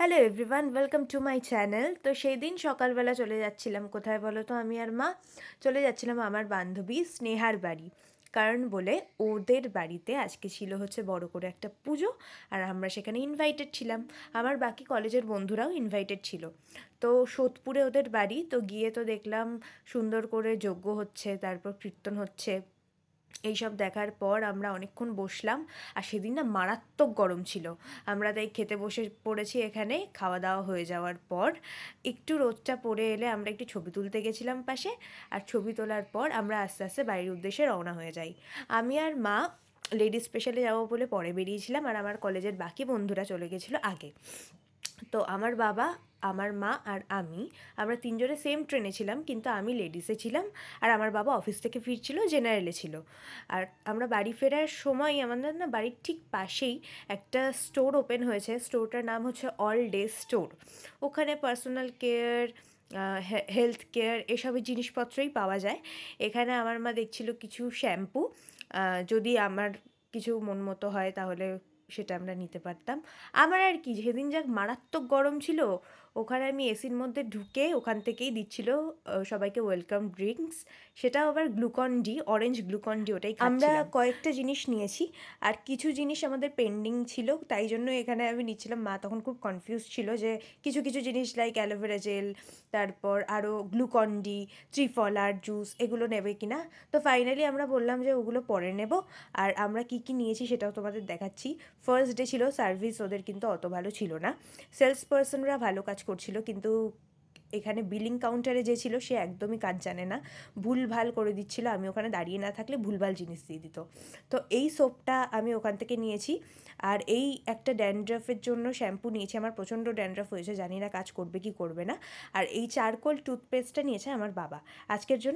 Hello everyone, welcome to my channel. তো সেই দিন সকালবেলা চলে যাচ্ছিলাম কোথায় বলো তো, আমি আর মা চলে যাচ্ছিলাম আমার বান্ধবী স্নেহার বাড়ি। কারণ বলে ওদের বাড়িতে আজকে ছিল হচ্ছে বড় করে একটা পুজো, আর আমরা সেখানে ইনভাইটেড ছিলাম। আমার বাকি কলেজের বন্ধুরাও ইনভাইটেড ছিল। তো সোদপুরে ওদের বাড়ি, তো গিয়ে তো দেখলাম সুন্দর করে যজ্ঞ হচ্ছে, তারপর কীর্তন হচ্ছে। এইসব দেখার পর আমরা অনেকক্ষণ বসলাম। আর সেদিন না মারাত্মক গরম ছিল। আমরা তাই খেতে বসে পড়েছি এখানে। খাওয়া দাওয়া হয়ে যাওয়ার পর একটু রোদটা পড়ে এলে আমরা একটু ছবি তুলতে গেছিলাম পাশে। আর ছবি তোলার পর আমরা আস্তে আস্তে বাড়ির উদ্দেশ্যে রওনা হয়ে যাই। আমি আর মা লেডিস স্পেশালে যাবো বলে পরে বেরিয়েছিলাম, আর আমার কলেজের বাকি বন্ধুরা চলে গেছিলো আগে। তো আমার বাবা, আমার মা আর আমরা তিনজনে সেম ট্রেনে ছিলাম, কিন্তু আমি লেডিসে ছিলাম আর আমার বাবা অফিস থেকে ফিরছিল, জেনারেলে ছিল। আর আমরা বাড়ি ফেরার সময় আমাদের না বাড়ির ঠিক পাশেই একটা স্টোর ওপেন হয়েছে। স্টোরটার নাম হচ্ছে অল ডে স্টোর। ওখানে পার্সোনাল কেয়ার, হেলথ কেয়ার এসবের জিনিসপত্রই পাওয়া যায়। এখানে আমার মা দেখছিল কিছু শ্যাম্পু, যদি আমার কিছু মন মতো হয় তাহলে সেটা আমরা নিতে পারতাম। আমার আর কি, সেদিন যাক মারাত্মক গরম ছিল, ওখানে আমি এসির মধ্যে ঢুকে ওখান থেকেই দিচ্ছিল সবাইকে ওয়েলকাম ড্রিঙ্কস। সেটাও আবার Glucon D, orange Glucon D, ওটাই আমরা কয়েকটা জিনিস নিয়েছি। আর কিছু জিনিস আমাদের পেন্ডিং ছিল, তাই জন্য এখানে আমি নিচ্ছিলাম। মা তখন খুব কনফিউজ ছিল যে কিছু কিছু জিনিস লাইক অ্যালোভেরা জেল, তারপর আরও গ্লুকন ডি, ত্রিফলার জুস এগুলো নেবে কিনা। তো ফাইনালি আমরা বললাম যে ওগুলো পরে নেব। আর আমরা কি কি নিয়েছি সেটাও তোমাদের দেখাচ্ছি। ফার্স্ট ডে ছিল, সার্ভিস ওদের কিন্তু অত ভালো ছিল না। সেলস পার্সনরা ভালো কাজ করছিল, কিন্তু এখানে বিলিং কাউন্টারে যে ছিল সে একদমই কাজ জানে না, ভুলভাল করে দিচ্ছিল। আমি ওখানে দাঁড়িয়ে না থাকলে ভুলভাল জিনিস দিয়ে দিত। তো এই সোপটা আমি ওখান থেকে নিয়েছি। আর এই একটা ড্যান্ড্রাফের জন্য শ্যাম্পু নিয়েছি, আমার প্রচণ্ড ড্যান্ড্রাফ হয়েছে, জানি না কাজ করবে কি করবে না। আর এই চারকোল টুথপেস্টটা নিয়েছে আমার বাবা আজকের জন্য।